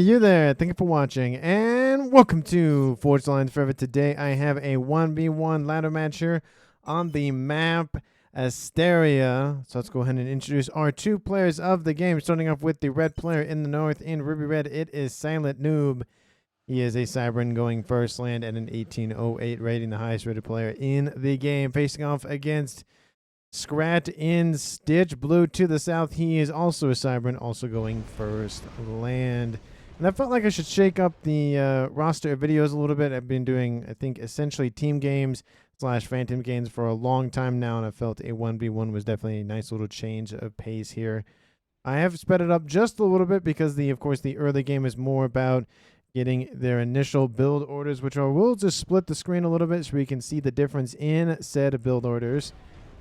you there. Thank you for watching, and welcome to Forge Lines Forever. Today, I have a 1v1 ladder match here on the map ASTERIA. So let's go ahead and introduce our two players of the game. Starting off with the red player in the north in Ruby Red, it is Silent Noob. He is a Cybran going first land at an 1808 rating, the highest rated player in the game. Facing off against Scrat in Stitch Blue to the south. He is also a Cybran, also going first land. And I felt like I should shake up the roster of videos a little bit. I've been doing, I think, essentially team games / phantom games for a long time now, and I felt a 1v1 was definitely a nice little change of pace here. I have sped it up just a little bit because, of course, the early game is more about getting their initial build orders, which we'll just split the screen a little bit so we can see the difference in said build orders.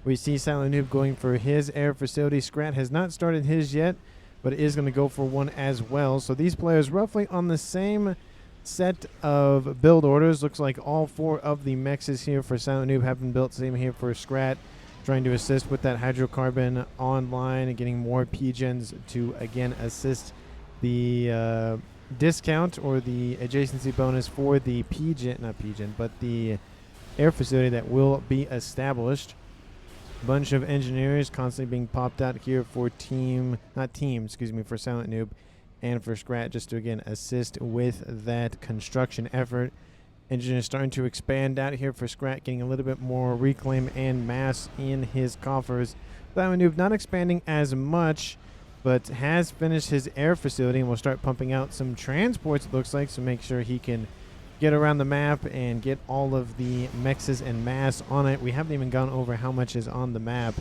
We see Silent Noob going for his air facility. Scrat has not started his yet, but is going to go for one as well. So these players roughly on the same set of build orders. Looks like all four of the mechs here for Silent Noob have been built. Same here for Scrat, trying to assist with that hydrocarbon online and getting more P-gens to, again, assist the discount or the adjacency bonus for the but the air facility that will be established. Bunch of engineers constantly being popped out here for for Silent Noob and for Scrat, just to again assist with that construction effort. Engineers starting to expand out here for Scrat, getting a little bit more reclaim and mass in his coffers. Silent Noob not expanding as much, but has finished his air facility and will start pumping out some transports, it looks like, so make sure he can get around the map and get all of the mexes and mass on it. We haven't even gone over how much is on the map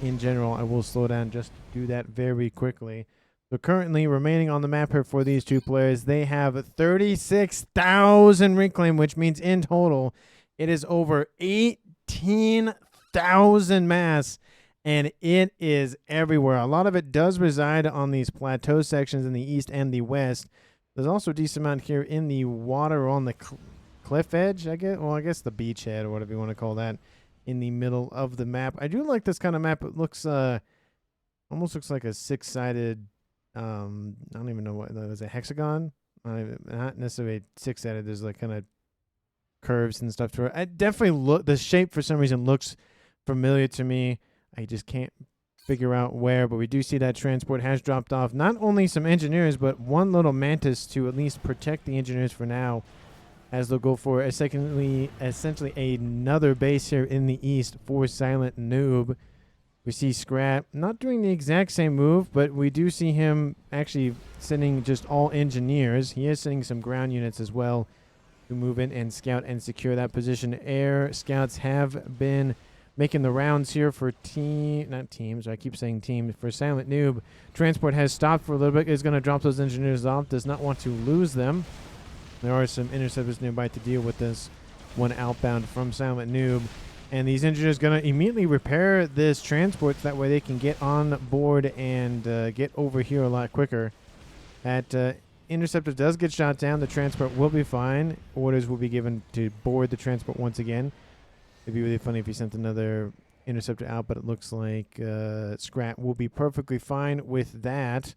in general. I will slow down just to do that very quickly. So currently remaining on the map here for these two players, they have 36,000 reclaim, which means in total it is over 18,000 mass, and it is everywhere. A lot of it does reside on these plateau sections in the east and the west. There's also a decent amount here in the water on the cliff edge, I guess. Well, I guess the beachhead or whatever you want to call that, in the middle of the map. I do like this kind of map. It looks almost looks like a six-sided. I don't even know what that was. A hexagon. Not necessarily six-sided. There's like kind of curves and stuff to it. I definitely the shape for some reason looks familiar to me. I just can't figure out where, but we do see that transport has dropped off not only some engineers, but one little mantis to at least protect the engineers for now, as they'll go for essentially another base here in the east for Silent Noob. We see Scrat not doing the exact same move, but we do see him actually sending just all engineers. He is sending some ground units as well to move in and scout and secure that position. Air scouts have been making the rounds here for for Silent Noob. Transport has stopped for a little bit. Is going to drop those engineers off. Does not want to lose them. There are some interceptors nearby to deal with this one outbound from Silent Noob. And these engineers going to immediately repair this transport so that way they can get on board and get over here a lot quicker. That interceptor does get shot down. The transport will be fine. Orders will be given to board the transport once again. It'd be really funny if he sent another interceptor out, but it looks like Scrat will be perfectly fine with that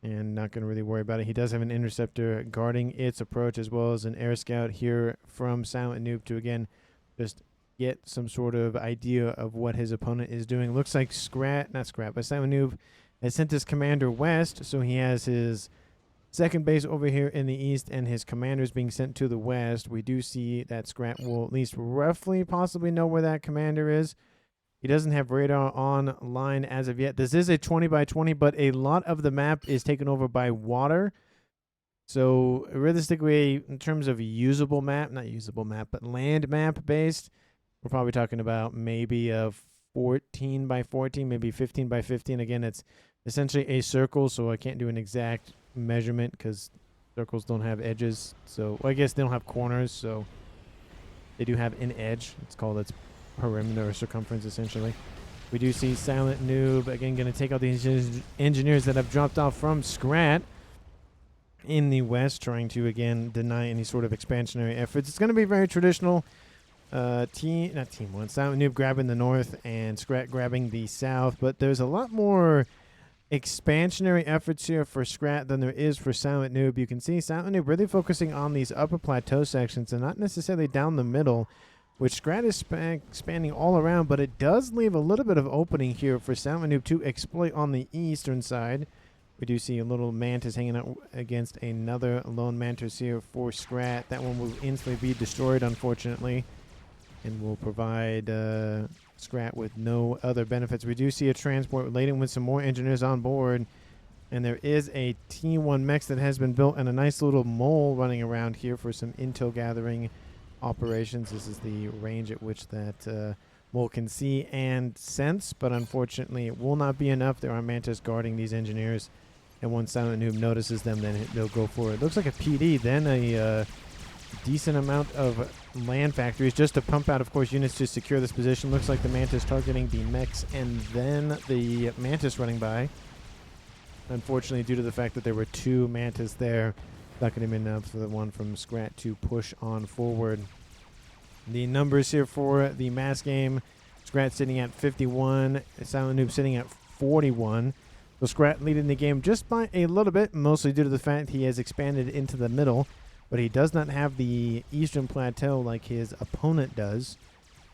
and not going to really worry about it. He does have an interceptor guarding its approach, as well as an air scout here from Silent Noob to, again, just get some sort of idea of what his opponent is doing. Looks like Silent Noob has sent his commander west, so he has his second base over here in the east, and his commanders being sent to the west. We do see that Scrat will at least roughly possibly know where that commander is. He doesn't have radar online as of yet. This is a 20 by 20, but a lot of the map is taken over by water. So realistically, in terms of usable map, not usable map, but land map based, we're probably talking about maybe a 14 by 14, maybe 15 by 15. Again, it's essentially a circle, so I can't do an exact measurement because circles don't have edges. So I guess they don't have corners, so they do have an edge. It's called its perimeter or circumference, essentially. We do see Silent Noob again going to take out these engineers that have dropped off from Scrat in the west, trying to again deny any sort of expansionary efforts. It's going to be very traditional. Silent Noob grabbing the north and Scrat grabbing the south, but there's a lot more expansionary efforts here for Scrat than there is for Silent Noob. You can see Silent Noob really focusing on these upper plateau sections and not necessarily down the middle, which Scrat is expanding all around, but it does leave a little bit of opening here for Silent Noob to exploit on the eastern side. We do see a little Mantis hanging out against another lone Mantis here for Scrat. That one will instantly be destroyed, unfortunately, and will provide Scrat with no other benefits. We do see a transport laden with some more engineers on board, and there is a T1 Mechs that has been built and a nice little mole running around here for some intel gathering operations. This is the range at which that mole can see and sense, but unfortunately it will not be enough. There are Mantis guarding these engineers, and once Silent Noob notices them, then they'll go for it. Looks like a PD, then a decent amount of land factories just to pump out, of course, units to secure this position. Looks like the Mantis targeting the Mechs and then the Mantis running by. Unfortunately, due to the fact that there were two Mantis there, not going to be enough for the one from Scrat to push on forward. The numbers here for the mass game: Scrat sitting at 51, Silent Noob sitting at 41. So Scrat leading the game just by a little bit, mostly due to the fact he has expanded into the middle, but he does not have the eastern plateau like his opponent does.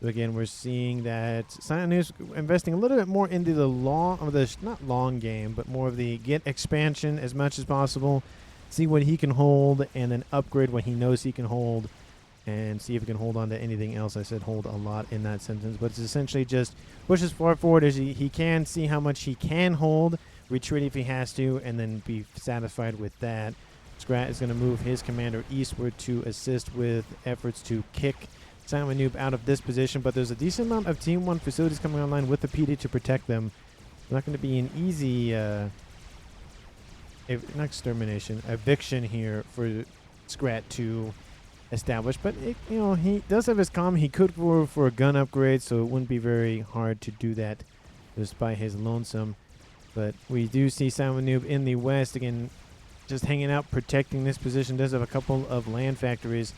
So again, we're seeing that Silent Noob's investing a little bit more into the not long game, but more of the get expansion as much as possible, see what he can hold, and then upgrade what he knows he can hold, and see if he can hold on to anything else. I said hold a lot in that sentence, but it's essentially just push as far forward as he can, see how much he can hold, retreat if he has to, and then be satisfied with that. Scrat is going to move his commander eastward to assist with efforts to kick Silent Noob out of this position, but there's a decent amount of Team 1 facilities coming online with the PD to protect them. It's not going to be an easy not extermination, eviction here for Scrat to establish, but he does have his comm. He could go for a gun upgrade, so it wouldn't be very hard to do that just by his lonesome. But we do see Silent Noob in the west again, just hanging out, protecting this position. Does have a couple of land factories.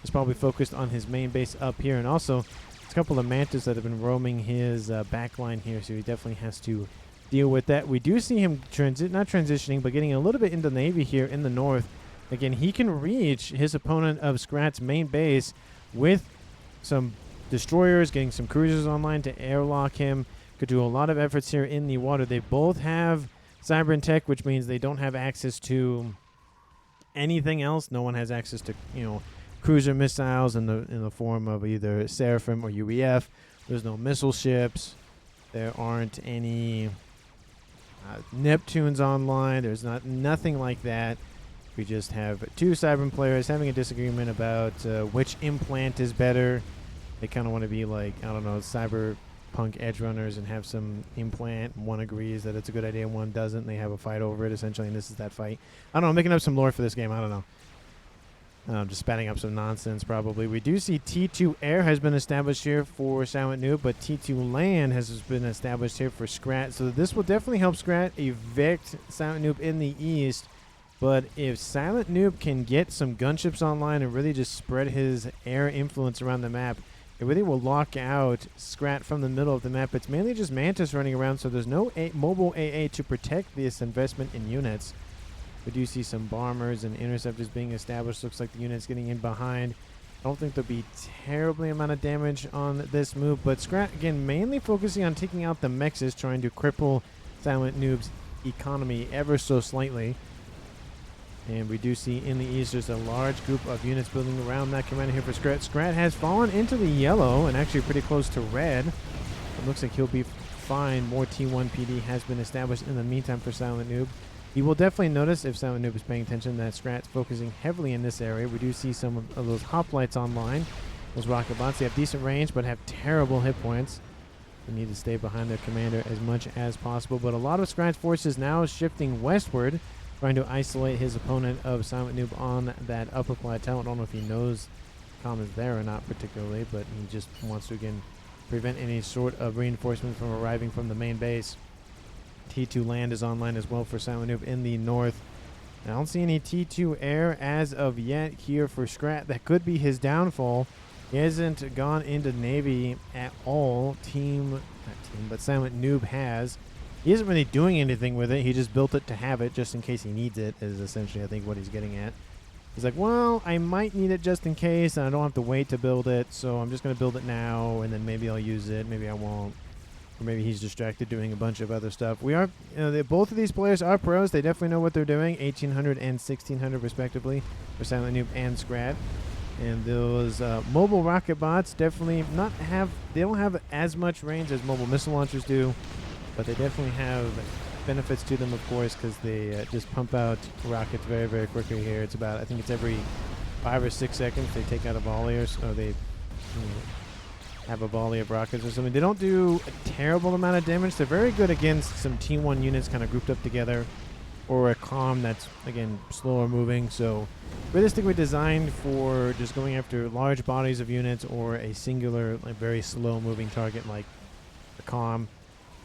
He's probably focused on his main base up here, and also a couple of Mantis that have been roaming his back line here, so he definitely has to deal with that. We do see him not transitioning, but getting a little bit into Navy here in the north. Again, he can reach his opponent of Scrat's main base with some destroyers, getting some cruisers online to airlock him. Could do a lot of efforts here in the water. They both have cyber and tech, which means they don't have access to anything else. No one has access to, cruiser missiles in the form of either Seraphim or UEF. There's no missile ships. There aren't any Neptunes online. There's nothing like that. We just have two Cyber players having a disagreement about which implant is better. They kind of want to be like, I don't know, cyberpunk edge runners and have some implant. One agrees that it's a good idea, one doesn't. And they have a fight over it, essentially, and this is that fight. I don't know, I'm making up some lore for this game. I don't know. I'm just spatting up some nonsense, probably. We do see T2 Air has been established here for Silent Noob, but T2 Land has been established here for Scrat. So this will definitely help Scrat evict Silent Noob in the east. But if Silent Noob can get some gunships online and really just spread his air influence around the map, it really will lock out Scrat from the middle of the map. It's mainly just Mantis running around, so there's no mobile AA to protect this investment in units. We do see some bombers and interceptors being established. Looks like the unit's getting in behind. I don't think there'll be terribly amount of damage on this move, but Scrat, again, mainly focusing on taking out the Mechs, trying to cripple Silent Noob's economy ever so slightly. And we do see in the east there's a large group of units building around that commander here for Scrat. Scrat has fallen into the yellow and actually pretty close to red. It looks like he'll be fine. More T1 PD has been established in the meantime for Silent Noob. He will definitely notice, if Silent Noob is paying attention, that Scrat's focusing heavily in this area. We do see some of those hoplites online. Those rocket bots, they have decent range but have terrible hit points. They need to stay behind their commander as much as possible. But a lot of Scrat's forces now shifting westward, trying to isolate his opponent of Silent Noob on that upper plateau. I don't know if he knows comm is there or not particularly, but he just wants to, again, prevent any sort of reinforcement from arriving from the main base. T2 Land is online as well for Silent Noob in the north. I don't see any T2 Air as of yet here for Scrat. That could be his downfall. He hasn't gone into Navy at all. But Silent Noob has. He isn't really doing anything with it. He just built it to have it just in case he needs it, is essentially, I think, what he's getting at. He's like, well, I might need it just in case, and I don't have to wait to build it, so I'm just going to build it now, and then maybe I'll use it, maybe I won't. Or maybe he's distracted doing a bunch of other stuff. We are, both of these players are pros. They definitely know what they're doing. 1800 and 1600 respectively for Silent Noob and Scrat. And those mobile rocket bots definitely they don't have as much range as mobile missile launchers do, but they definitely have benefits to them, of course, because they just pump out rockets very, very quickly here. It's about, I think it's every 5 or 6 seconds they take out a volley or so. They have a volley of rockets or something. They don't do a terrible amount of damage. They're very good against some T1 units kind of grouped up together, or a comm that's, again, slower moving. So realistically designed for just going after large bodies of units or a singular, like, very slow moving target like a comm.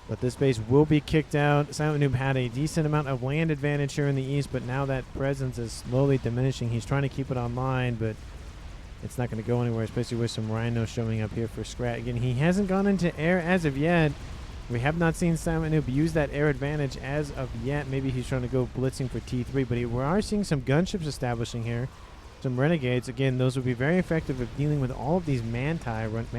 But this base will be kicked out. Silent Noob had a decent amount of land advantage here in the east, but now that presence is slowly diminishing. He's trying to keep it online, but it's not going to go anywhere, especially with some rhinos showing up here for Scrat. Again, he hasn't gone into air as of yet. We have not seen Silent Noob use that air advantage as of yet. Maybe he's trying to go blitzing for T3, but we are seeing some gunships establishing here. Some renegades. Again, those would be very effective at dealing with all of these mantises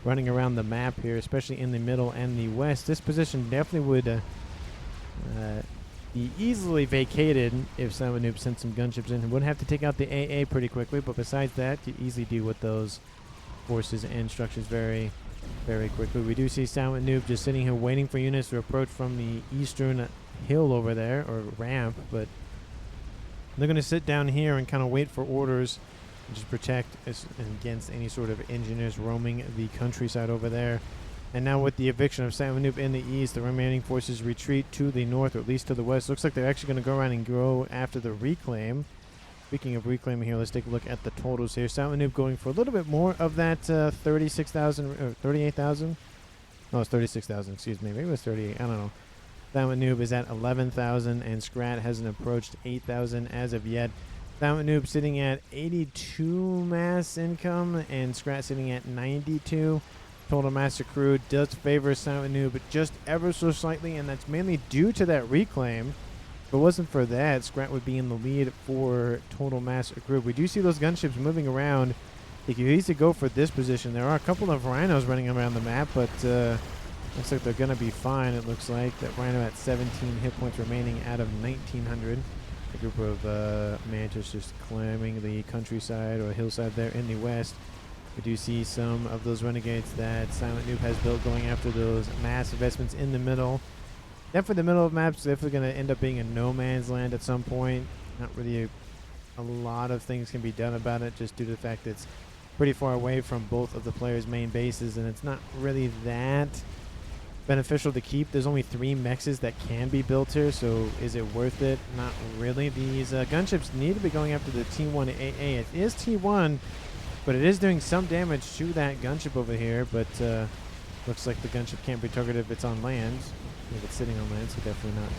running around the map here, especially in the middle and the west. This position definitely would be easily vacated if Silent Noob sent some gunships in. He would have to take out the AA pretty quickly, but besides that, you easily deal with those forces and structures very, very quickly. We do see Silent Noob just sitting here waiting for units to approach from the eastern hill over there, or ramp, but they're going to sit down here and kind of wait for orders and just protect against any sort of engineers roaming the countryside over there. And now with the eviction of Silent Noob in the east, the remaining forces retreat to the north, or at least to the west. Looks like they're actually going to go around and go after the reclaim. Speaking of reclaiming here, let's take a look at the totals here. Silent Noob going for a little bit more of that 36,000 or 38,000. No, it's 36,000. Excuse me. Maybe it was 38. I don't know. Silent Noob is at 11,000, and Scrat hasn't approached 8,000 as of yet. Silent Noob sitting at 82 mass income, and Scrat sitting at 92. Total mass accrued does favor Silent Noob, but just ever so slightly, and that's mainly due to that reclaim. If it wasn't for that, Scrat would be in the lead for total mass accrued. We do see those gunships moving around. He could easily go for this position. There are a couple of rhinos running around the map, but looks like they're going to be fine. It looks like that rhino at 17 hit points remaining out of 1,900. A group of mantis just climbing the countryside or hillside there in the west. We do see some of those renegades that Silent Noob has built going after those mass investments in the middle. Definitely the middle of maps, definitely going to end up being a no man's land at some point. Not really a lot of things can be done about it, just due to the fact that it's pretty far away from both of the players' main bases, and it's not really that beneficial to keep. There's only 3 mexes that can be built here, so is it worth it? Not really. These gunships need to be going after the T1 AA. It is T1, but it is doing some damage to that gunship over here, but looks like the gunship can't be targeted if it's on land. If it's sitting on land, so definitely not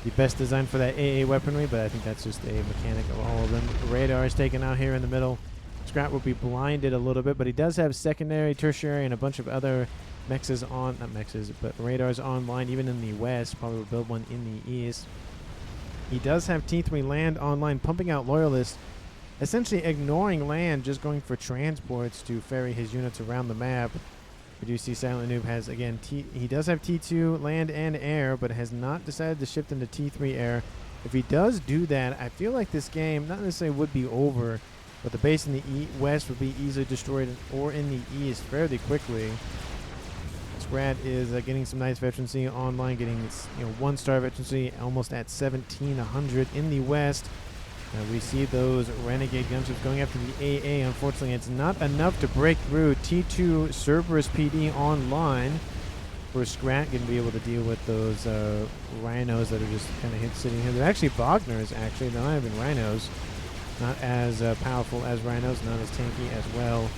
the best design for that AA weaponry, but I think that's just a mechanic of all of them. Radar is taken out here in the middle. Scrat will be blinded a little bit, but he does have secondary, tertiary, and a bunch of other mexes on, not mexes, but radars online, even in the west. Probably will build one in the east. He does have T3 land online, pumping out loyalists, essentially ignoring land, just going for transports to ferry his units around the map. We do see Silent Noob has, again, he does have T2 land and air, but has not decided to shift into T3 air. If he does do that, I feel like this game, not necessarily would be over, but the base in the west would be easily destroyed, or in the east fairly quickly. Scrat is getting some nice veterancy online, getting 1-star veterancy almost at 1,700 in the west. We see those renegade gunships going after the AA. Unfortunately, it's not enough to break through. T2 Cerberus PD online for Scrat, going to be able to deal with those rhinos that are just kind of sitting here. They're actually Wagners, actually. They're not even rhinos. Not as powerful as rhinos, not as tanky as well.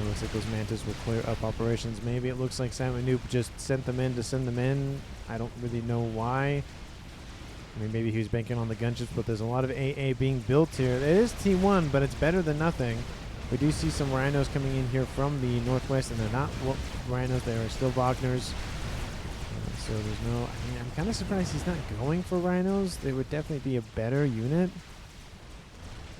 It looks like those mantis will clear up operations. Maybe it looks like Silent Noob just sent them in to send them in. I don't really know why. I mean, maybe he was banking on the gunships, but there's a lot of AA being built here. It is T1, but it's better than nothing. We do see some rhinos coming in here from the northwest, and they're not rhinos, they are still Wagners. So there's no, I mean, I'm kind of surprised he's not going for rhinos. They would definitely be a better unit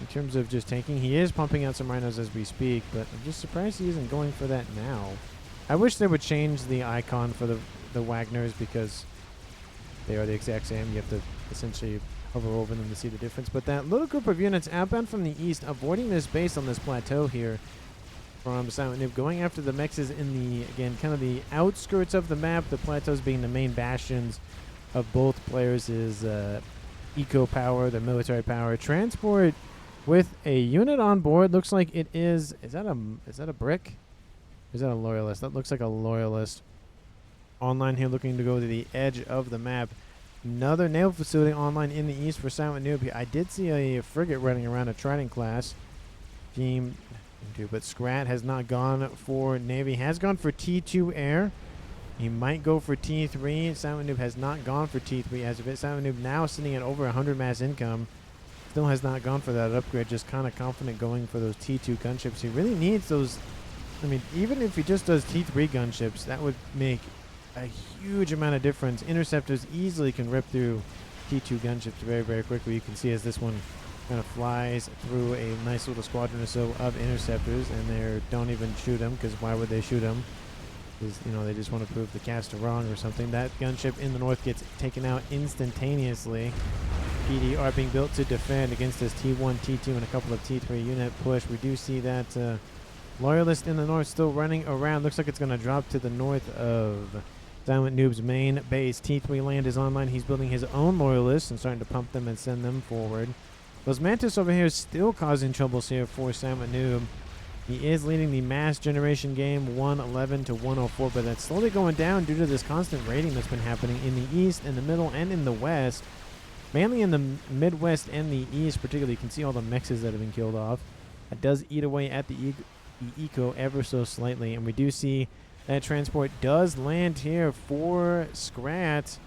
in terms of just tanking. He is pumping out some rhinos as we speak, but I'm just surprised he isn't going for that now. I wish they would change the icon for the Wagners, because they are the exact same. You have to essentially hover over them to see the difference. But that little group of units outbound from the east, avoiding this base on this plateau here from Silent Noob, going after the mechs in the, again, kind of the outskirts of the map, the plateaus being the main bastions of both players' eco power, the military power. Transport with a unit on board. Looks like it is that a brick? Or is that a loyalist? That looks like a loyalist. Online here, looking to go to the edge of the map. Another naval facility online in the east for Silent Noob. I did see a frigate running around, a Trident class team, but Scrat has not gone for Navy. Has gone for T2 Air. He might go for T3. Silent Noob has not gone for T3 as of it. Silent Noob now sitting at over 100 mass income. Still has not gone for that upgrade. Just kind of confident going for those T2 gunships. He really needs those. I mean, even if he just does T3 gunships, that would make a huge amount of difference. Interceptors easily can rip through T2 gunships very, very quickly. You can see as this one kind of flies through a nice little squadron or so of interceptors, and they don't even shoot them, because why would they shoot them? Because, you know, they just want to prove the caster wrong or something. That gunship in the north gets taken out instantaneously. PD are being built to defend against this T1, T2, and a couple of T3 unit push. We do see that Loyalist in the north still running around. Looks like it's going to drop to the north of Silent Noob's main base. T3 land is online. He's building his own Loyalists and starting to pump them and send them forward. Those Mantis over here is still causing troubles here for Silent Noob. He is leading the mass generation game 111 to 104, but that's slowly going down due to this constant raiding that's been happening in the east, in the middle, and in the west. Mainly in the midwest and the east, particularly. You can see all the mexes that have been killed off. It does eat away at the eco ever so slightly, and we do see that transport does land here for Scrat,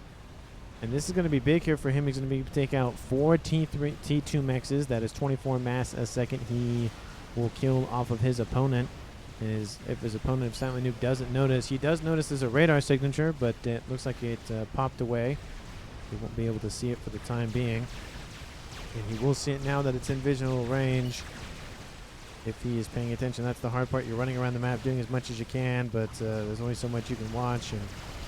and this is going to be big here for him. He's going to be take out 4 T2 mexes. That is 24 mass a second. He will kill off of his opponent. If his opponent, Silent Noob, doesn't notice, he does notice there's a radar signature, but it looks like it popped away. He won't be able to see it for the time being, and he will see it now that it's in visual range. If he is paying attention, that's the hard part. You're running around the map doing as much as you can, but there's only so much you can watch and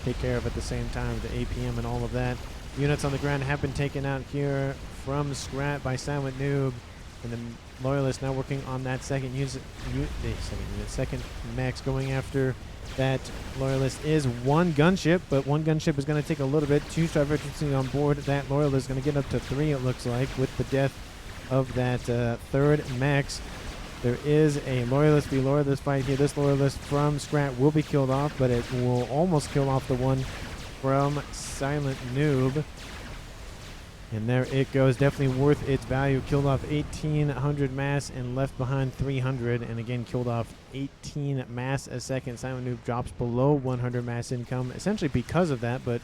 take care of at the same time, the APM and all of that. Units on the ground have been taken out here from Scrat by Silent Noob, and the Loyalist now working on that second mechs going after that Loyalist. Is one gunship, but one gunship is going to take a little bit. 2 Strivertons on board. That Loyalist is going to get up to 3, it looks like, with the death of that third mechs. There is a Loyalist v Loyalist fight here. This Loyalist from Scrat will be killed off, but it will almost kill off the one from Silent Noob. And there it goes. Definitely worth its value. Killed off 1,800 mass and left behind 300. And again, killed off 18 mass a second. Silent Noob drops below 100 mass income, essentially because of that, but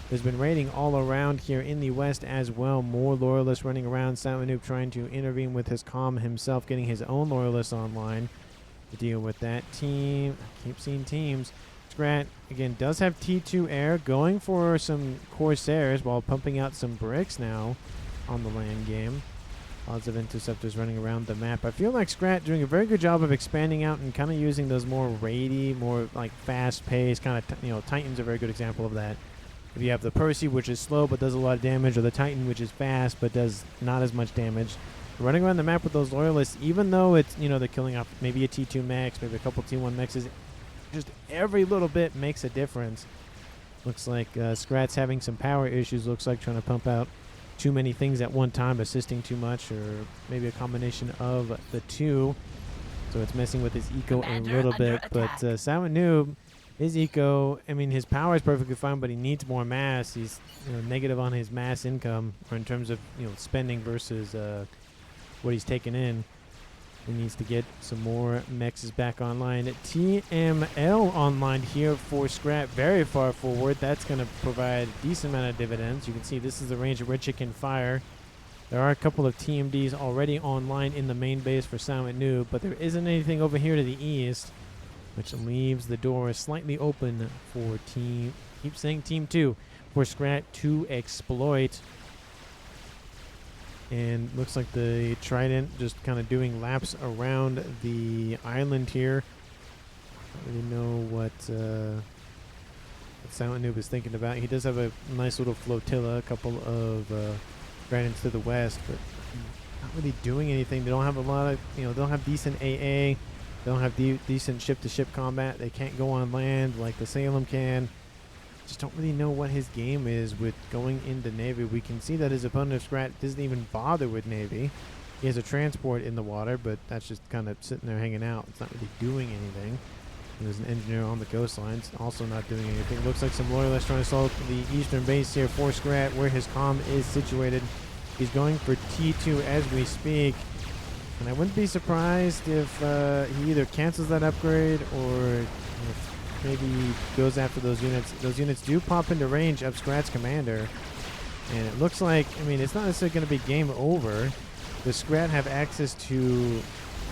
there's been raiding all around here in the west as well. More Loyalists running around. Silent Noob trying to intervene with his comm himself, getting his own Loyalists online to deal with that team. I keep seeing teams. Scrat, again, does have T2 Air, going for some Corsairs while pumping out some bricks now on the land game. Lots of interceptors running around the map. I feel like Scrat doing a very good job of expanding out and kind of using those more raidy, more like fast-paced kind of, Titan's a very good example of that. If you have the Percy, which is slow but does a lot of damage, or the Titan, which is fast but does not as much damage, running around the map with those Loyalists, even though it's, they're killing off maybe a T2 mechs, maybe a couple T1 mexes, just every little bit makes a difference. Looks like Scrat's having some power issues. Looks like trying to pump out too many things at one time, assisting too much, or maybe a combination of the two. So it's messing with his eco a little bit. But Silent Noob, his eco, his power is perfectly fine, but he needs more mass. He's negative on his mass income, or in terms of spending versus what he's taking in. He needs to get some more mexes back online. TML online here for Scrap, very far forward. That's going to provide a decent amount of dividends. You can see this is the range at which it can fire. There are a couple of TMDs already online in the main base for Silent Noob, but there isn't anything over here to the east, which leaves the door slightly open for keep saying Team 2, for Scrat to exploit. And looks like the Trident just kind of doing laps around the island here. I don't really know what Silent Noob is thinking about. He does have a nice little flotilla, a couple of Tridents to the west, but not really doing anything. They don't have a lot of, they don't have decent AA. They don't have decent ship-to-ship combat. They can't go on land like the Salem can. Just don't really know what his game is with going into Navy. We can see that his opponent of Scrat doesn't even bother with Navy. He has a transport in the water, but that's just kind of sitting there hanging out. It's not really doing anything. And there's an engineer on the coastline, also not doing anything. Looks like some loyalists trying to assault the eastern base here for Scrat, where his comm is situated. He's going for T2 as we speak. And I wouldn't be surprised if he either cancels that upgrade or maybe goes after those units. Those units do pop into range of Scrat's commander. And it looks like, it's not necessarily going to be game over. Does Scrat have access to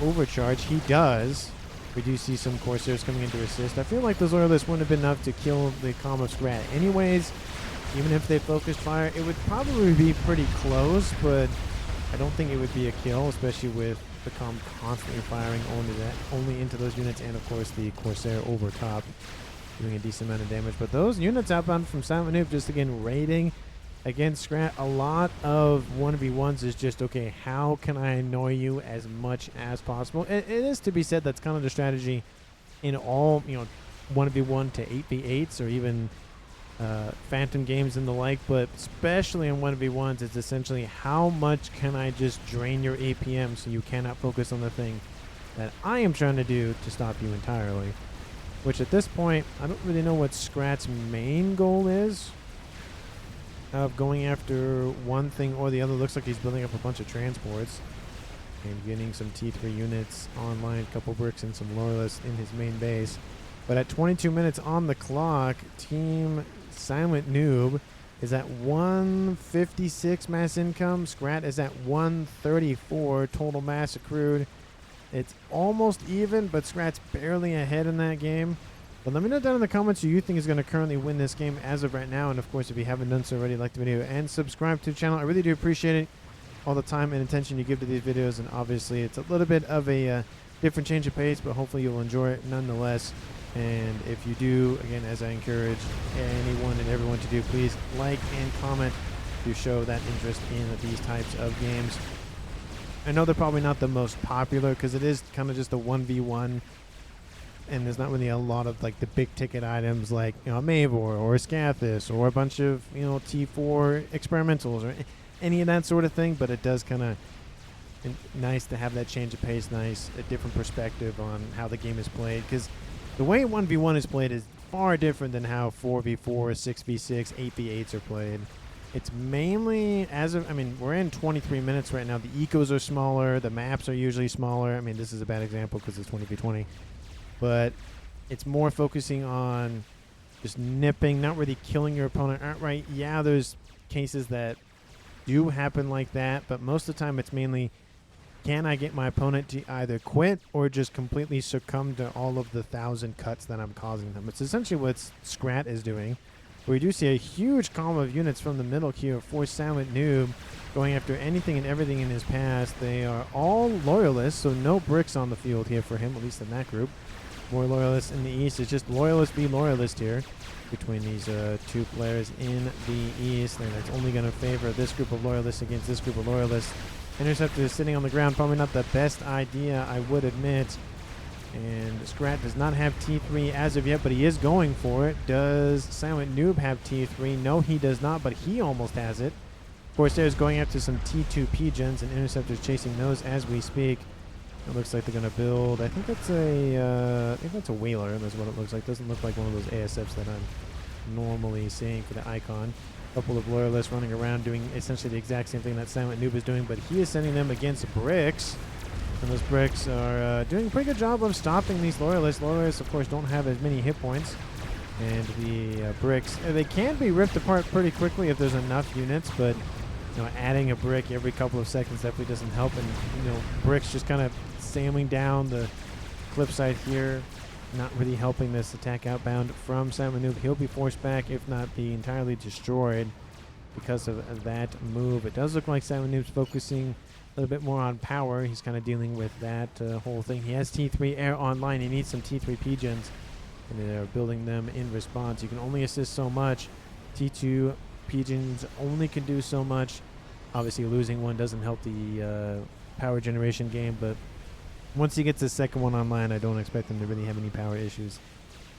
overcharge? He does. We do see some Corsairs coming in to assist. I feel like those loyalists wouldn't have been enough to kill the comm of Scrat anyways. Even if they focused fire, it would probably be pretty close, but I don't think it would be a kill, especially with the comm constantly firing only into those units, and of course the Corsair over top doing a decent amount of damage. But those units outbound from Silent Noob just again raiding against Scrat. A lot of 1v1s is just, okay, how can I annoy you as much as possible? It is to be said that's kind of the strategy in all 1v1 to 8v8s or even Phantom games and the like, but especially in 1v1s, it's essentially how much can I just drain your APM so you cannot focus on the thing that I am trying to do to stop you entirely. Which at this point, I don't really know what Scrat's main goal is of going after one thing or the other. Looks like he's building up a bunch of transports and getting some T3 units online, a couple bricks and some loyalists in his main base. But at 22 minutes on the clock, Team Silent Noob is at 156 mass income. Scrat is at 134 total mass accrued. It's almost even, but Scrat's barely ahead in that game. But let me know down in the comments who you think is going to currently win this game as of right now. And of course, if you haven't done so already, like the video and subscribe to the channel. I really do appreciate it, all the time and attention you give to these videos. And obviously, it's a little bit of a different change of pace, but hopefully you'll enjoy it nonetheless. And if you do, again, as I encourage anyone and everyone to do, please like and comment to show that interest in these types of games. I know they're probably not the most popular because it is kind of just a 1v1, and there's not really a lot of like the big ticket items like a Mavor or a Scathis or a bunch of T4 experimentals or any of that sort of thing. But it does kind of nice to have that change of pace, a different perspective on how the game is played, because the way 1v1 is played is far different than how 4v4, 6v6, 8v8s are played. It's mainly, we're in 23 minutes right now. The ecos are smaller. The maps are usually smaller. This is a bad example because it's 20v20. But it's more focusing on just nipping, not really killing your opponent outright. Yeah, there's cases that do happen like that, but most of the time it's mainly, can I get my opponent to either quit or just completely succumb to all of the 1,000 cuts that I'm causing them? It's essentially what Scrat is doing. We do see a huge column of units from the middle here for Silent Noob going after anything and everything in his path. They are all loyalists, so no bricks on the field here for him, at least in that group. More loyalists in the east. It's just loyalist v loyalist here between these two players in the east, and it's only going to favor this group of loyalists against this group of loyalists. Interceptor is sitting on the ground, probably not the best idea, I would admit. And Scrat does not have T3 as of yet, but he is going for it. Does Silent Noob have T3? No, he does not, but he almost has it. Corsair is going after some T2 P-gens, and Interceptor is chasing those as we speak. It looks like they're going to build, I think that's a whaler. That's what it looks like. Doesn't look like one of those ASFs that I'm normally seeing for the icon. Couple of loyalists running around doing essentially the exact same thing that Silent Noob is doing, but he is sending them against bricks. And those bricks are doing a pretty good job of stopping these loyalists. Loyalists, of course, don't have as many hit points. And the bricks, they can be ripped apart pretty quickly if there's enough units, but adding a brick every couple of seconds definitely doesn't help. And, bricks just kind of sailing down the cliff side here, not really helping this attack outbound from Samanoob. He'll be forced back, if not be entirely destroyed because of that move. It does look like Samanoob's focusing a little bit more on power. He's kind of dealing with that whole thing. He has T3 air online. He needs some T3 pigeons, and they're building them in response. You can only assist so much. T2 pigeons only can do so much. Obviously, losing one doesn't help the power generation game, but once he gets the second one online, I don't expect him to really have any power issues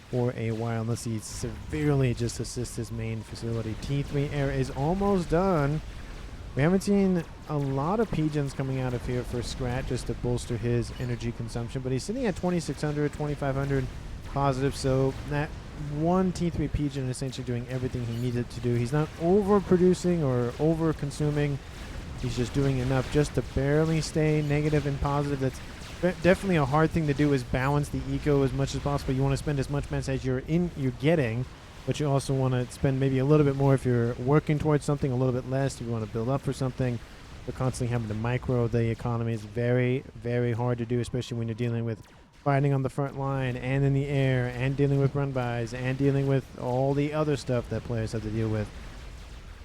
for a while, unless he severely just assists his main facility. T3 air is almost done. We haven't seen a lot of pigeons coming out of here for Scrat just to bolster his energy consumption, but he's sitting at 2,600, 2,500 positive, so that one T3 pigeon is essentially doing everything he needed to do. He's not overproducing or over-consuming. He's just doing enough just to barely stay negative and positive. That's definitely a hard thing to do, is balance the eco as much as possible. You want to spend as much mass as you're getting, but you also want to spend maybe a little bit more if you're working towards something, a little bit less if you want to build up for something. But constantly having to micro the economy is very, very hard to do, especially when you're dealing with fighting on the front line and in the air and dealing with run-bys and dealing with all the other stuff that players have to deal with.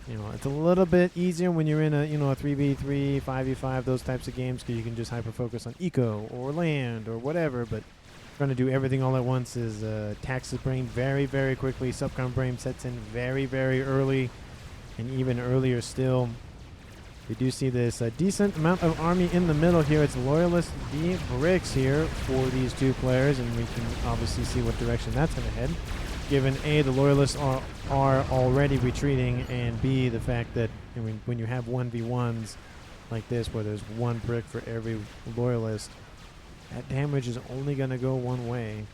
It's a little bit easier when you're in a 3v3, 5v5, those types of games, because you can just hyper-focus on eco or land or whatever, but trying to do everything all at once is taxes brain very, very quickly. Subcom brain sets in very, very early, and even earlier still. We do see this decent amount of army in the middle here. It's Loyalist v Bricks here for these two players, and we can obviously see what direction that's going to head, given A, the Loyalists are already retreating, and B, the fact that when you have 1v1s like this, where there's one brick for every Loyalist, that damage is only going to go one way.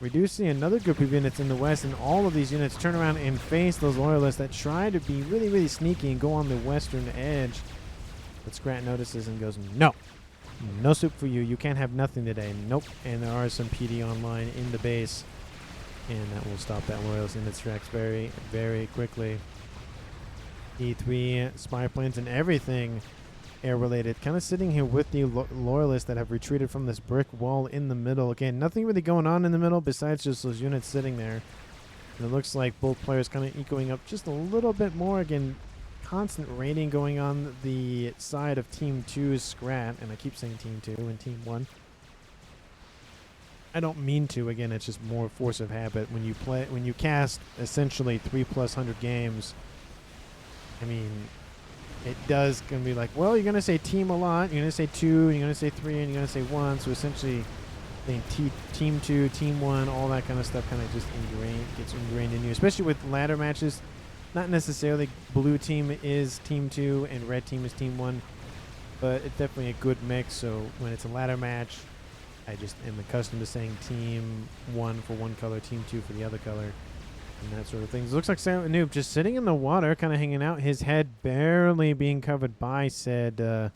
We do see another group of units in the west, and all of these units turn around and face those Loyalists that try to be really, really sneaky and go on the western edge. But Scrat notices and goes, no soup for you. You can't have nothing today. Nope. And there are some PD online in the base, and that will stop that Loyalist in its tracks very, very quickly. E3 spy planes and everything air-related, kind of sitting here with the Loyalists that have retreated from this brick wall in the middle. Again, nothing really going on in the middle besides just those units sitting there. And it looks like both players kind of ecoing up just a little bit more. Again, constant raiding going on the side of Team 2's Scrat, and I keep saying Team 2 and Team 1. I don't mean to. Again, it's just more force of habit. When you cast essentially 300+ games, I mean, it does gonna be like, well, you're gonna say team a lot, you're gonna say 2, you're gonna say 3, and you're gonna say 1. So essentially, I think team 2, team 1, all that kind of stuff kind of just gets ingrained in you, especially with ladder matches. Not necessarily blue team is team 2 and red team is team 1, but it's definitely a good mix. So when it's a ladder match, I just am accustomed to saying team 1 for one color, team 2 for the other color, and that sort of thing. It looks like Samanoob just sitting in the water, kind of hanging out, his head barely being covered by said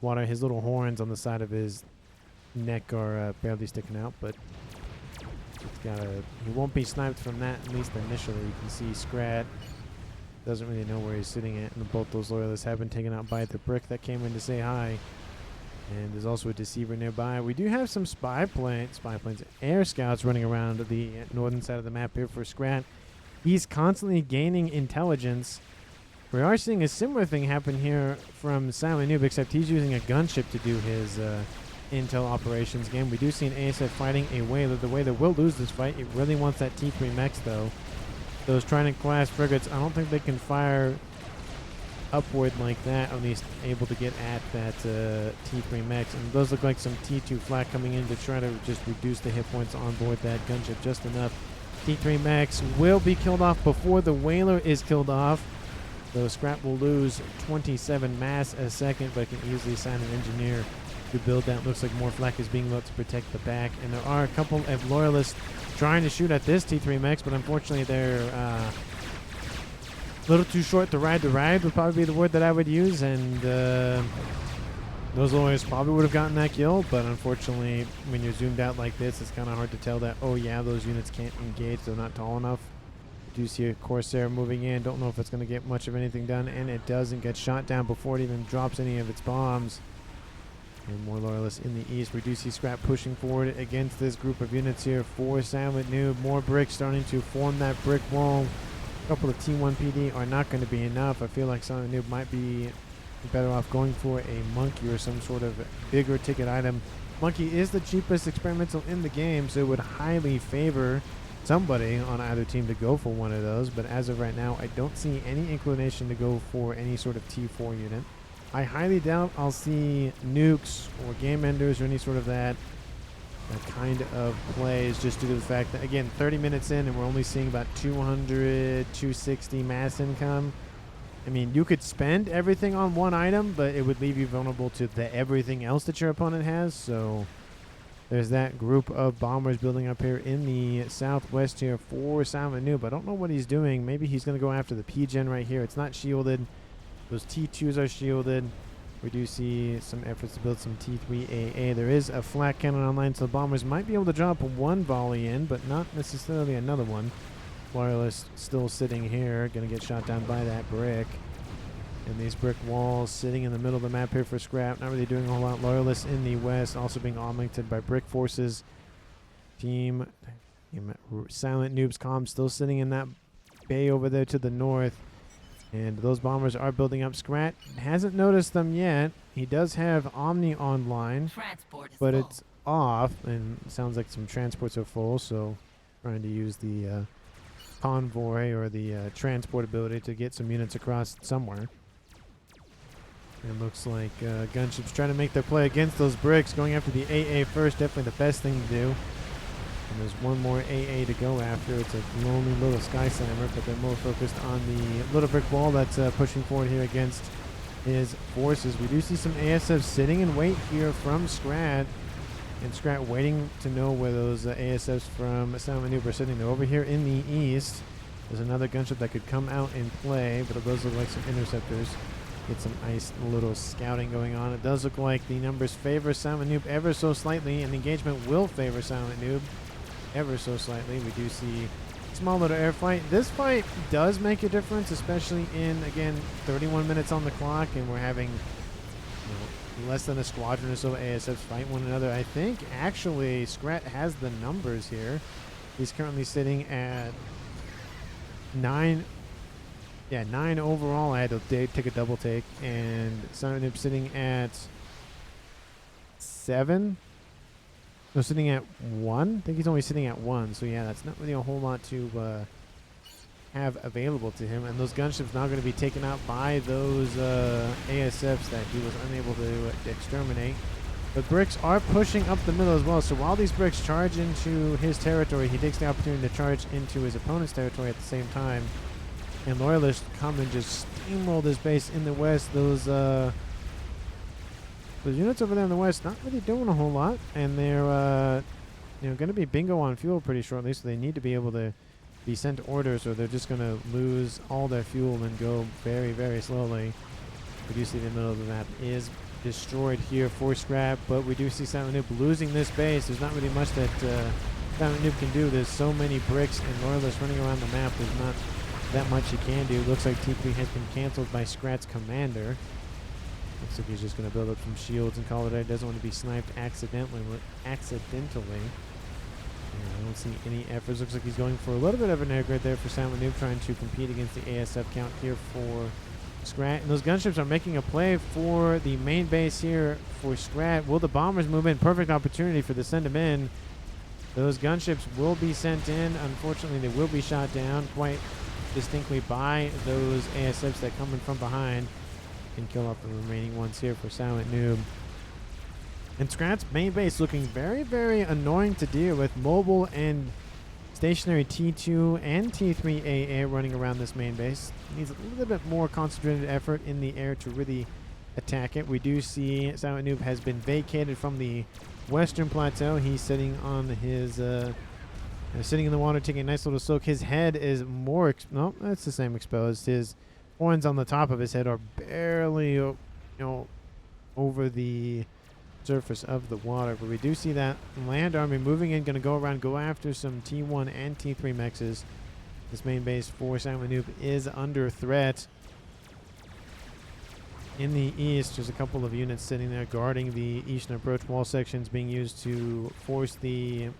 water. His little horns on the side of his neck are barely sticking out, but he won't be sniped from that, at least initially. You can see Scrat doesn't really know where he's sitting at, and both those Loyalists have been taken out by the brick that came in to say hi. And there's also a Deceiver nearby. We do have some spy planes, air scouts running around the northern side of the map here for Scrat. He's constantly gaining intelligence. We are seeing a similar thing happen here from Samanoob, except he's using a gunship to do his intel operations game. We do see an ASF fighting a Whaler. The Whaler will lose this fight. It really wants that T3 mechs, though. Those Trident-class frigates, I don't think they can fire upward like that, at least able to get at that T3 mechs. And those look like some T2 flak coming in to try to just reduce the hit points on board that gunship just enough. T3 mechs will be killed off before the Whaler is killed off. So Scrap will lose 27 mass a second, but can easily assign an engineer to build that. Looks like more flak is being built to protect the back. And there are a couple of Loyalists trying to shoot at this T3 mechs, but unfortunately they're a little too short to ride. The ride would probably be the word that I would use, and those Loyalists probably would have gotten that kill, but unfortunately when you're zoomed out like this, it's kind of hard to tell that, oh yeah, those units can't engage, they're not tall enough. do see a Corsair moving in. Don't know if it's going to get much of anything done, and it doesn't get shot down before it even drops any of its bombs. And more Loyalists in the east. We do see Scrap pushing forward against this group of units here for Silent Noob. More bricks starting to form that brick wall. A couple of T1 PD are not going to be enough. I feel like Silent Noob might be better off going for a monkey or some sort of bigger ticket item. Monkey is the cheapest experimental in the game, so it would highly favor somebody on either team to go for one of those. But as of right now, I don't see any inclination to go for any sort of T4 unit. I highly doubt I'll see nukes or game enders or any sort of that kind of plays, just due to the fact that, again, 30 minutes in and we're only seeing about 200, 260 mass income. I mean, you could spend everything on one item, but it would leave you vulnerable to everything else that your opponent has. So there's that group of bombers building up here in the southwest here for Silent Noob. I don't know what he's doing. Maybe he's going to go after the P-Gen right here. It's not shielded. Those T2s are shielded. We do see some efforts to build some T3AA. There is a flak cannon online, so the bombers might be able to drop one volley in, but not necessarily another one. Loyalist still sitting here, going to get shot down by that brick. And these brick walls sitting in the middle of the map here for Scrap. Not really doing a whole lot. Loyalists in the west also being augmented by brick forces. Team Silent Noob's comm still sitting in that bay over there to the north. And those bombers are building up. Scrat hasn't noticed them yet. He does have Omni online, but it's off. And it sounds like some transports are full, so trying to use the convoy or the transport ability to get some units across somewhere. It looks like gunships trying to make their play against those bricks. Going after the AA first, definitely the best thing to do. And there's one more AA to go after. It's a lonely little Sky Slammer, but they're more focused on the little brick wall that's pushing forward here against his forces. We do see some ASFs sitting in wait here from Scrat. And Scrat waiting to know where those ASFs from Silent Noob are sitting. They're over here in the east. There's another gunship that could come out and play, but those look like some interceptors. Get some nice little scouting going on. It does look like the numbers favor Silent Noob ever so slightly, and engagement will favor Silent Noob ever so slightly. We do see small little air fight. This fight does make a difference, especially in, again, 31 minutes on the clock, and we're having less than a squadron or so of ASFs fight one another. I think actually Scrat has the numbers here. He's currently sitting at 9. Yeah, 9 overall. I had to take a double take. And Silent Noob sitting at 7. No, sitting at 1. I think he's only sitting at 1. So yeah, that's not really a whole lot to have available to him. And those gunships now going to be taken out by those ASFs that he was unable to exterminate. But bricks are pushing up the middle as well. So while these bricks charge into his territory, he takes the opportunity to charge into his opponent's territory at the same time. And Loyalists come and just steamroll this base in the west. Those units over there in the west not really doing a whole lot, and they're going to be bingo on fuel pretty shortly. So they need to be able to be sent orders, or they're just going to lose all their fuel and go very, very slowly. We do see the middle of the map is destroyed here for Scrap, but we do see Silent Noob losing this base. There's not really much that Silent Noob can do. There's so many bricks and Loyalists running around the map. There's not that much he can do. Looks like T3 has been canceled by Scrat's commander. Looks like he's just going to build up some shields and call it a day. Doesn't want to be sniped accidentally. Yeah, I don't see any efforts. Looks like he's going for a little bit of an air grid there for Silent Noob, trying to compete against the ASF count here for Scrat. And those gunships are making a play for the main base here for Scrat. Will the bombers move in? Perfect opportunity for the send them in. Those gunships will be sent in. Unfortunately, they will be shot down quite distinctly by those ASFs that come in from behind and kill off the remaining ones here for Silent Noob. And Scrat's main base looking very, very annoying to deal with. Mobile and stationary T2 and T3 AA running around this main base. Needs a little bit more concentrated effort in the air to really attack it. We do see Silent Noob has been vacated from the western plateau. He's sitting on his sitting in the water, taking a nice little soak. His head is more no, that's the same exposed. His horns on the top of his head are barely over the surface of the water. But we do see that land army moving in, going to go around, go after some T1 and T3 mexes. This main base for Silent Noob is under threat. In the east, there's a couple of units sitting there guarding the eastern approach wall sections being used to force the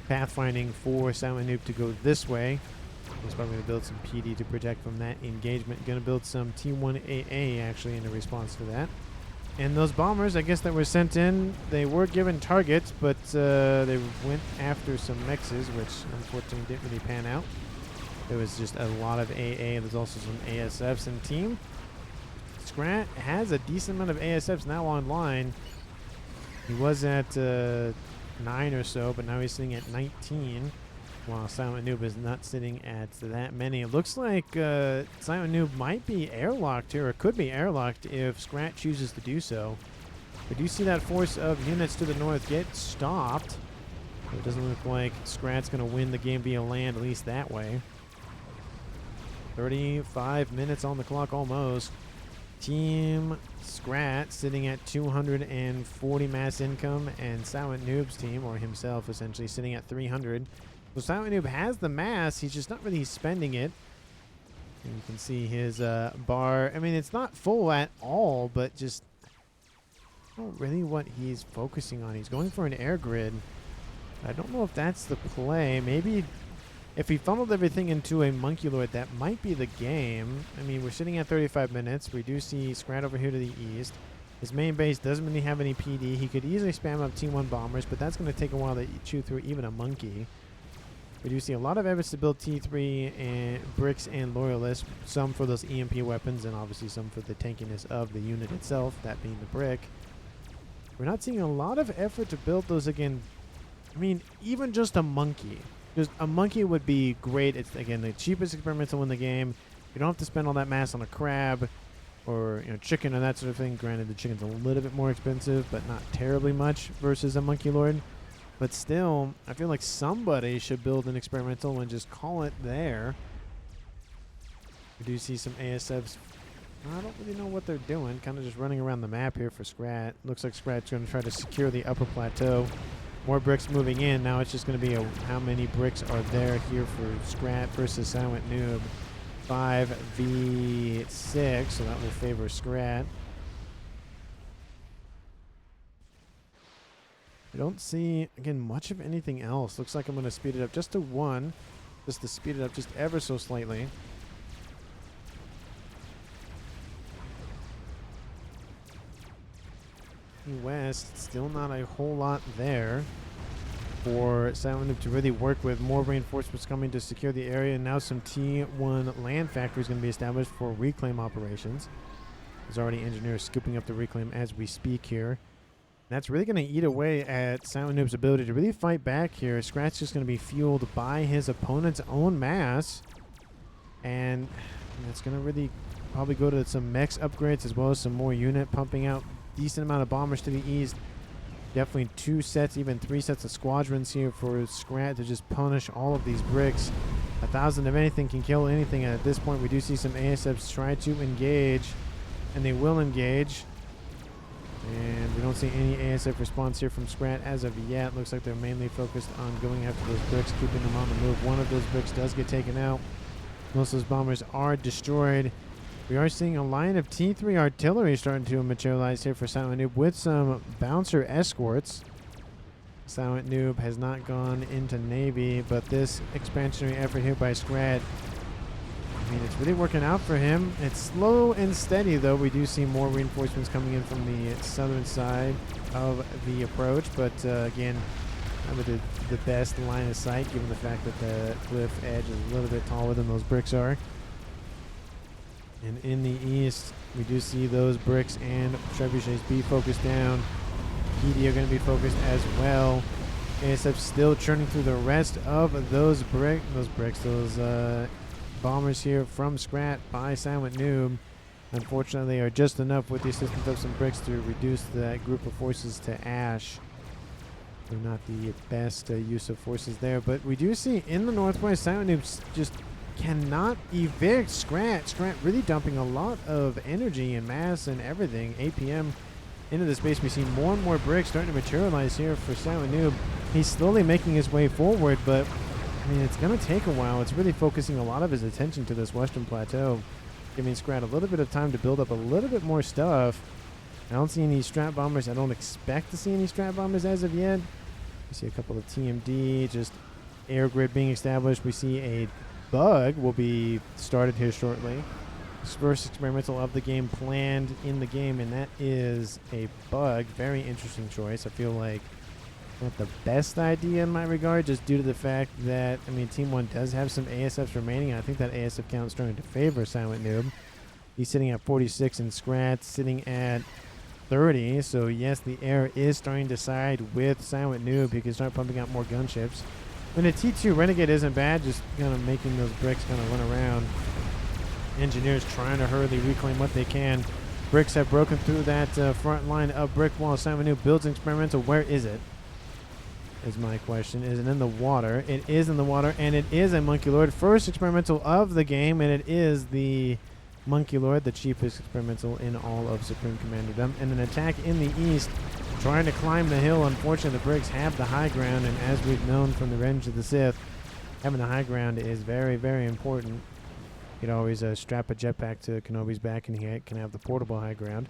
pathfinding for Silent Noob to go this way. He's probably going to build some PD to protect from that engagement. Going to build some T1AA actually in response to that. And those bombers, I guess, that were sent in, they were given targets, but they went after some mexes, which unfortunately didn't really pan out. There was just a lot of AA. There's also some ASFs in team. Scrat has a decent amount of ASFs now online. He was at 9 or so, but now he's sitting at 19. While Silent Noob is not sitting at that many. It looks like Silent Noob might be airlocked here, or could be airlocked if Scrat chooses to do so. We do see that force of units to the north get stopped. It doesn't look like Scrat's going to win the game via land, at least that way. 35 minutes on the clock almost. Team Scrat sitting at 240 mass income, and Silent Noob's team, or himself essentially, sitting at 300. So Silent Noob has the mass, he's just not really spending it. And you can see his bar. I mean, it's not full at all, but just not really what he's focusing on. He's going for an air grid. I don't know if that's the play. Maybe if he funneled everything into a Monkey Lord, that might be the game. I mean, we're sitting at 35 minutes. We do see Scrat over here to the east. His main base doesn't really have any PD. He could easily spam up T1 bombers, but that's going to take a while to chew through even a monkey. We do see a lot of efforts to build T3 and bricks and loyalists, some for those EMP weapons and obviously some for the tankiness of the unit itself, that being the brick. We're not seeing a lot of effort to build those again. I mean, even just a monkey. Just a monkey would be great. It's, again, the cheapest experimental in the game. You don't have to spend all that mass on a crab or chicken or that sort of thing. Granted, the chicken's a little bit more expensive, but not terribly much versus a Monkey Lord. But still, I feel like somebody should build an experimental and just call it there. We do see some ASFs. I don't really know what they're doing. Kind of just running around the map here for Scrat. Looks like Scrat's going to try to secure the upper plateau. More bricks moving in. Now it's just going to be how many bricks are there here for Scrat versus Silent Noob. 5v6, so that will favor Scrat. I don't see, again, much of anything else. Looks like I'm going to speed it up just to 1. Just to speed it up just ever so slightly. West, still not a whole lot there for Silent Noob to really work with. More reinforcements coming to secure the area, and now some T1 land factories going to be established for reclaim operations. There's already engineers scooping up the reclaim as we speak here. That's really going to eat away at Silent Noob's ability to really fight back here. Scrat's just going to be fueled by his opponent's own mass. And it's going to really probably go to some mechs upgrades as well as some more unit pumping out. Decent amount of bombers to the east. Definitely 2 sets, even 3 sets of squadrons here for Scrat to just punish all of these bricks. 1,000 of anything can kill anything. And at this point, we do see some ASFs try to engage. And they will engage. And we don't see any ASF response here from Scrat as of yet. Looks like they're mainly focused on going after those bricks, keeping them on the move. One of those bricks does get taken out. Most of those bombers are destroyed. We are seeing a line of T3 artillery starting to materialize here for Silent Noob with some bouncer escorts. Silent Noob has not gone into Navy, but this expansionary effort here by Scrat, I mean, it's really working out for him. It's slow and steady, though. We do see more reinforcements coming in from the southern side of the approach. But, again, not with the best line of sight, given the fact that the cliff edge is a little bit taller than those bricks are. And in the east, we do see those bricks and trebuchets be focused down. PD are going to be focused as well. ASF still churning through the rest of those bombers here from Scrat by Silent Noob. Unfortunately, they are just enough with the assistance of some bricks to reduce that group of forces to ash. They're not the best use of forces there, but we do see in the northwest, Silent Noob just cannot evict Scrat. Scrat really dumping a lot of energy and mass and everything, APM, into the space. We see more and more bricks starting to materialize here for Silent Noob. He's slowly making his way forward, but I mean, it's going to take a while. It's really focusing a lot of his attention to this western plateau, giving Scrat a little bit of time to build up a little bit more stuff. I don't see any strat bombers. I don't expect to see any strat bombers as of yet. We see a couple of TMD, just air grid being established. We see a bug will be started here shortly. This first experimental of the game planned in the game, and that is a bug. Very interesting choice. I feel like not the best idea in my regard, just due to the fact that, I mean, Team 1 does have some ASFs remaining. I think that ASF count is starting to favor Silent Noob. He's sitting at 46 and Scrat sitting at 30. So, yes, the air is starting to side with Silent Noob. He can start pumping out more gunships. And a T2 Renegade isn't bad, just kind of making those bricks kind of run around. Engineers trying to hurriedly reclaim what they can. Bricks have broken through that front line of brick wall. Silent Noob builds an experimental. Where is it? Is my question. Is it in the water? It is in the water, and it is a Monkey Lord. First experimental of the game, and it is the Monkey Lord, the cheapest experimental in all of Supreme Commanderdom. And an attack in the east, trying to climb the hill. Unfortunately, the bricks have the high ground, and as we've known from the Revenge of the Sith, having the high ground is very, very important. You could always strap a jetpack to Kenobi's back, and he can have the portable high ground.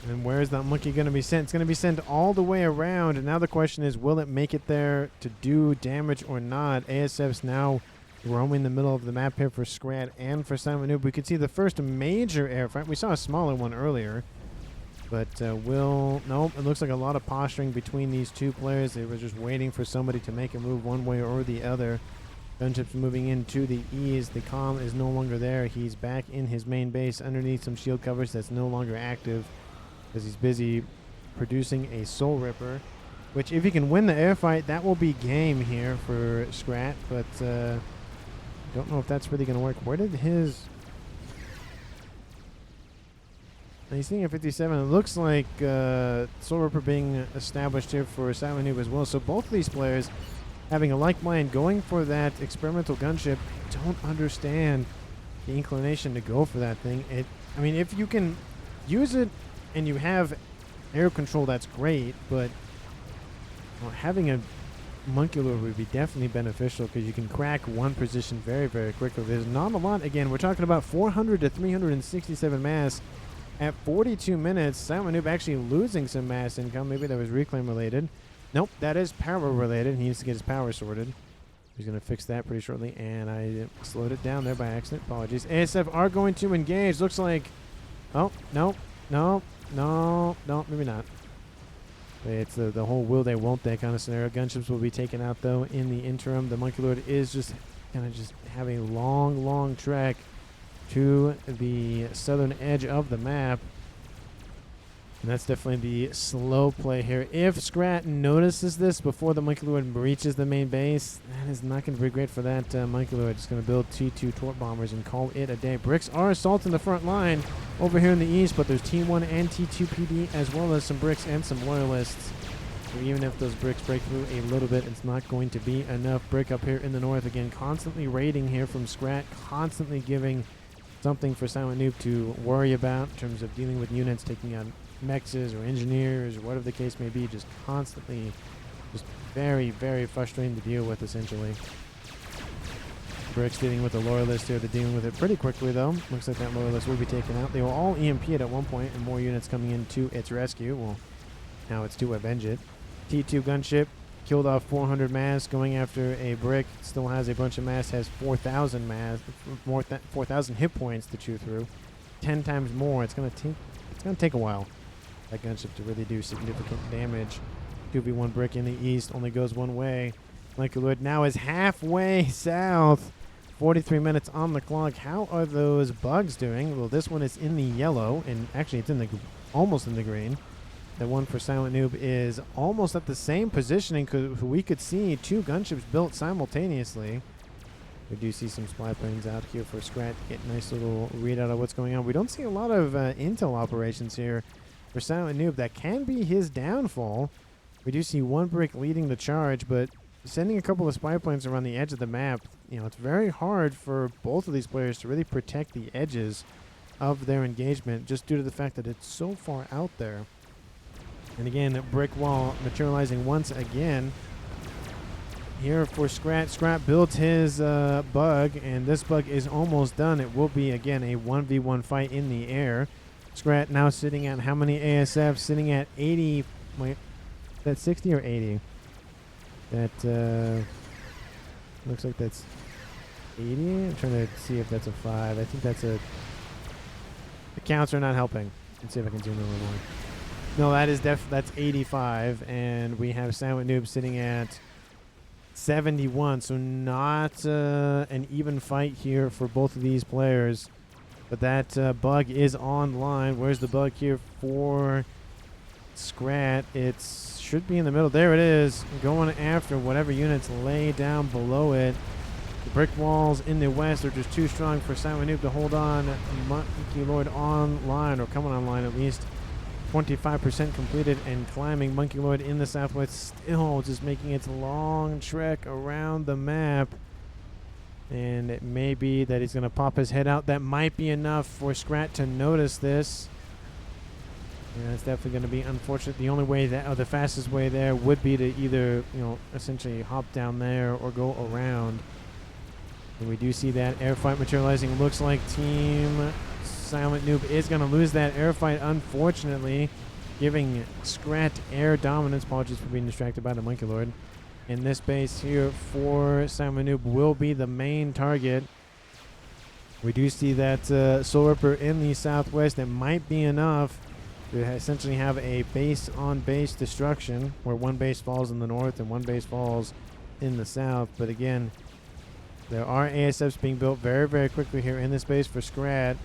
And where is that monkey going to be sent? It's going to be sent all the way around. And now the question is, will it make it there to do damage or not? ASF's now roaming the middle of the map here for Scrat and for Silent Noob. We could see the first major air fight. We saw a smaller one earlier. But nope, it looks like a lot of posturing between these two players. They were just waiting for somebody to make a move one way or the other. Gunship's moving into the east. The comm is no longer there. He's back in his main base underneath some shield covers that's no longer active, because he's busy producing a Soul Ripper, which if he can win the air fight, that will be game here for Scrat, but don't know if that's really going to work. Where did his... He's sitting at 57. It looks like Soul Ripper being established here for Silent Noob as well. So both of these players having a like mind, going for that experimental gunship. Don't understand the inclination to go for that thing. I mean, if you can use it and you have air control, that's great, but having a Monkey Lord would be definitely beneficial, because you can crack one position very, very quickly. There's not a lot. Again, we're talking about 400 to 367 mass at 42 minutes. Silent Noob actually losing some mass income. Maybe that was reclaim related. Nope, that is power related. He needs to get his power sorted. He's going to fix that pretty shortly, and I slowed it down there by accident. Apologies. ASF are going to engage. Looks like... Oh, no, no. No, maybe not. It's the whole will they, won't they kind of scenario. Gunships will be taken out, though, in the interim. The Monkey Lord is just kind of just have a long, long trek to the southern edge of the map. And that's definitely the slow play here. If Scrat notices this before the Monkey Lord reaches the main base, that is not going to be great for that Monkey Lord. Just going to build T2 Torp Bombers and call it a day. Bricks are assaulting the front line over here in the east, but there's T1 and T2 PD, as well as some bricks and some loyalists. So even if those bricks break through a little bit, it's not going to be enough. Brick up here in the north, again, constantly raiding here from Scrat, constantly giving something for Silent Noob to worry about in terms of dealing with units, taking out mexes or engineers or whatever the case may be. Just constantly, just very, very frustrating to deal with, essentially. Bricks dealing with the loyalist here. They're dealing with it pretty quickly, though. Looks like that loyalist will be taken out. They were all EMP'd at one point, and more units coming in to its rescue. Well, now it's to avenge it. T2 gunship killed off 400 mass, going after a brick. Still has a bunch of mass. Has 4,000 mass, 4,000 hit points to chew through. 10 times more. It's gonna take a while. That gunship to really do significant damage. 2v1 brick in the east only goes one way. Monkey Lord now is halfway south. 43 minutes on the clock. How are those bugs doing? Well, this one is in the yellow, and actually it's in the almost in the green. The one for Silent Noob is almost at the same positioning, because we could see two gunships built simultaneously. We do see some spy planes out here for Scrat to get a nice little readout of what's going on. We don't see a lot of intel operations here for Silent Noob. That can be his downfall. We do see one brick leading the charge, but sending a couple of spy planes around the edge of the map, it's very hard for both of these players to really protect the edges of their engagement, just due to the fact that it's so far out there. And again, brick wall materializing once again. Here for Scrat. Scrat built his bug, and this bug is almost done. It will be, again, a 1v1 fight in the air. Scrat now sitting at how many ASF? Sitting at 80. Wait, that's 60 or 80? That looks like that's 80. I'm trying to see if that's a 5. I think that's a... The counts are not helping. Let's see if I can zoom in a little more. No, that is that's 85, and we have Silent Noob sitting at 71, so not an even fight here for both of these players. But that bug is online. Where's the bug here for Scrat? It should be in the middle. There it is, going after whatever units lay down below it. The brick walls in the west are just too strong for Silent Noob to hold on. Monkey Lord online, or coming online at least. 25% completed and climbing. Monkey Lord in the southwest still just making its long trek around the map. And it may be that he's going to pop his head out. That might be enough for Scrat to notice this. Yeah, it's definitely going to be unfortunate. The only way that, or the fastest way there would be to either, essentially hop down there or go around. And we do see that air fight materializing. Looks like Team Silent Noob is going to lose that air fight, unfortunately, giving Scrat air dominance. Apologies for being distracted by the Monkey Lord. And this base here for Silent Noob will be the main target. We do see that Soul Ripper in the southwest. That might be enough to essentially have a base-on-base destruction, where one base falls in the north and one base falls in the south. But again, there are ASFs being built very, very quickly here in this base for Scrat.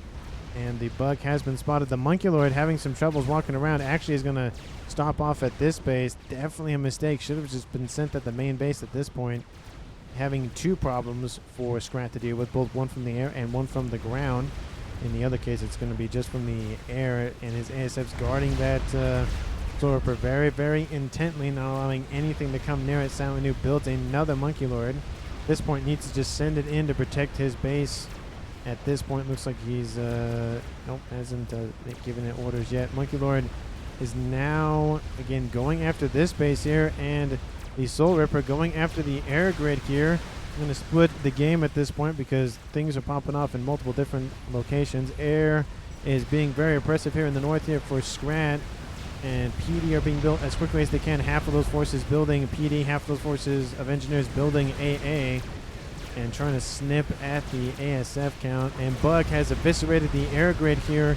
And the bug has been spotted. The Monkey Lord having some troubles walking around actually is going to stop off at this base. Definitely a mistake. Should have just been sent at the main base at this point. Having two problems for Scrat to deal with, both one from the air and one from the ground. In the other case, it's going to be just from the air, and his ASF's guarding that Soul Ripper very, very intently, not allowing anything to come near it. Silent Noob builds another Monkey Lord. At this point, needs to just send it in to protect his base. At this point, looks like he's, nope, hasn't given it orders yet. Monkey Lord is now, again, going after this base here, and the Soul Ripper going after the air grid here. I'm going to split the game at this point because things are popping off in multiple different locations. Air is being very oppressive here in the north here for Scrat, and PD are being built as quickly as they can. Half of those forces building PD, half of those forces of engineers building AA. And trying to snip at the ASF count. And Bug has eviscerated the air grid here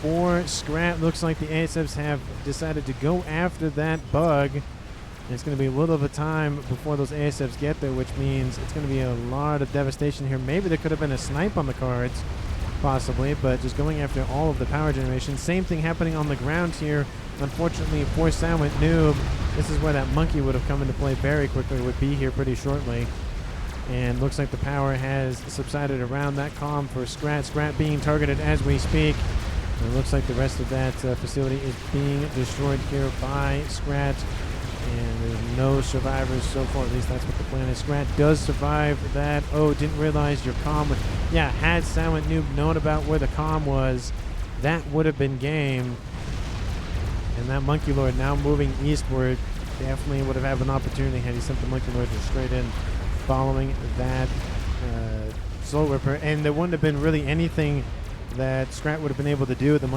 for Scrat. Looks like the ASFs have decided to go after that Bug. And it's going to be a little bit of time before those ASFs get there, which means it's going to be a lot of devastation here. Maybe there could have been a snipe on the cards, possibly, but just going after all of the power generation. Same thing happening on the ground here. Unfortunately for Silent Noob, this is where that monkey would have come into play very quickly, would be here pretty shortly. And looks like the power has subsided around that comm for Scrat. Scrat being targeted as we speak. And it looks like the rest of that facility is being destroyed here by Scrat. And there's no survivors so far. At least that's what the plan is. Scrat does survive that. Oh, didn't realize your comm. Yeah, had Silent Noob known about where the comm was, that would have been game. And that Monkey Lord now moving eastward definitely would have had an opportunity had he sent the Monkey Lord just straight in, following that Soul Ripper. And there wouldn't have been really anything that Scrat would have been able to do. The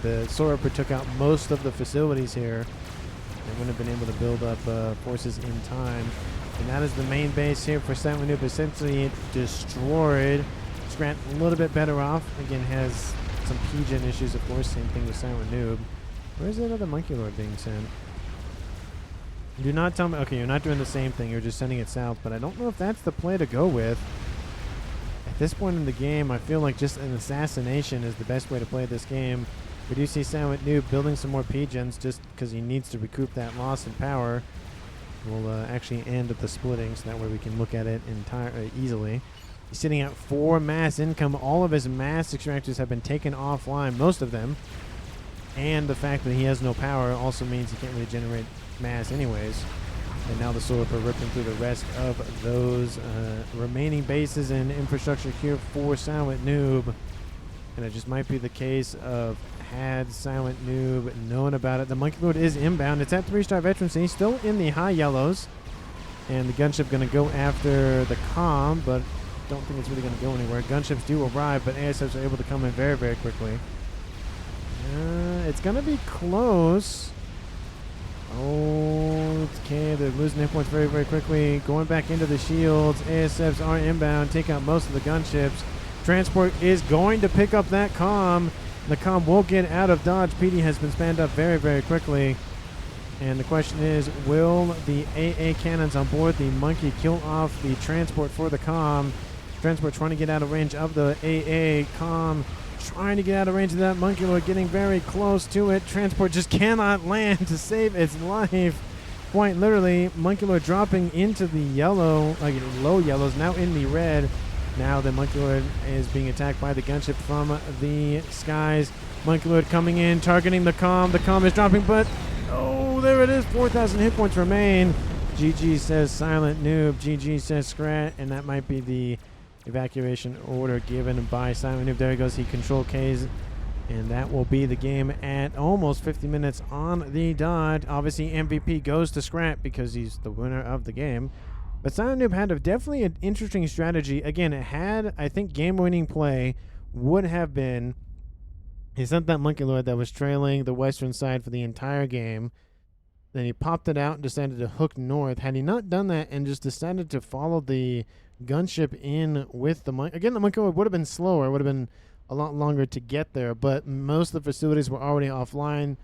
the Soul Ripper took out most of the facilities here. They wouldn't have been able to build up forces in time. And that is the main base here for Silent Noob, essentially destroyed. Scrat a little bit better off. Again, has some PGen issues, of course. Same thing with Silent Noob. Where's that other Monkey Lord being sent? Do not tell me. Okay, you're not doing the same thing. You're just sending it south. But I don't know if that's the play to go with. At this point in the game, I feel like just an assassination is the best way to play this game. We do see Silent Noob building some more PGens just because he needs to recoup that loss in power. We'll actually end at the splitting, so that way we can look at it easily. He's sitting at 4 mass income. All of his mass extractors have been taken offline, most of them. And the fact that he has no power also means he can't really generate mass anyways. And now the Soul Ripper ripping through the rest of those remaining bases and infrastructure here for Silent Noob. And it just might be the case of had Silent Noob known about it. The Monkey Lord is inbound. It's at 3-star veterans, and he's still in the high yellows. And the gunship going to go after the comm, but don't think it's really going to go anywhere. Gunships do arrive, but ASFs are able to come in very, very quickly. It's going to be close. Oh, okay. They're losing hit points very, very quickly. Going back into the shields. ASFs are inbound, take out most of the gunships. Transport is going to pick up that comm. The comm will get out of dodge. PD has been spanned up very, very quickly. And the question is, will the AA cannons on board the Monkey kill off the transport for the comm? Transport trying to get out of range of the AA. Comm trying to get out of range of that Monkey Lord, getting very close to it. Transport just cannot land to save its life. Quite literally, Monkey Lord dropping into the yellow, like low yellows, now in the red. Now the Monkey Lord is being attacked by the gunship from the skies. Monkey Lord coming in, targeting the comm. The comm is dropping, but oh, there it is. 4,000 hit points remain. GG says Silent Noob. GG says Scrat, and that might be the evacuation order given by Silent Noob. There he goes. He control K's, and that will be the game at almost 50 minutes on the dot. Obviously, MVP goes to Scrat because he's the winner of the game. But Silent Noob had definitely an interesting strategy. Again, it had, I think, game-winning play would have been he sent that Monkey Lord that was trailing the western side for the entire game. Then he popped it out and decided to hook north. Had he not done that and just decided to follow the gunship in with the Monkey... Again, the Monkey Lord would have been slower. It would have been a lot longer to get there. But most of the facilities were already offline.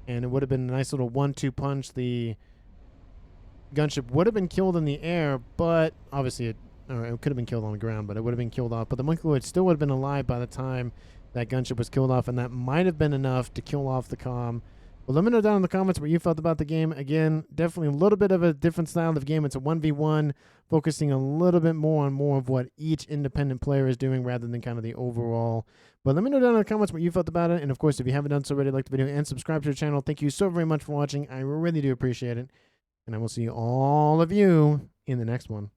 And it would have been a nice little 1-2 punch. The gunship would have been killed in the air, but obviously it could have been killed on the ground, but it would have been killed off. But the Monkey Lord still would have been alive by the time that gunship was killed off, and that might have been enough to kill off the comm. Well, let me know down in the comments what you felt about the game. Again, definitely a little bit of a different style of game. It's a 1v1, focusing a little bit more on more of what each independent player is doing rather than kind of the overall. But let me know down in the comments what you felt about it. And, of course, if you haven't done so already, like the video and subscribe to the channel. Thank you so very much for watching. I really do appreciate it. And I will see all of you in the next one.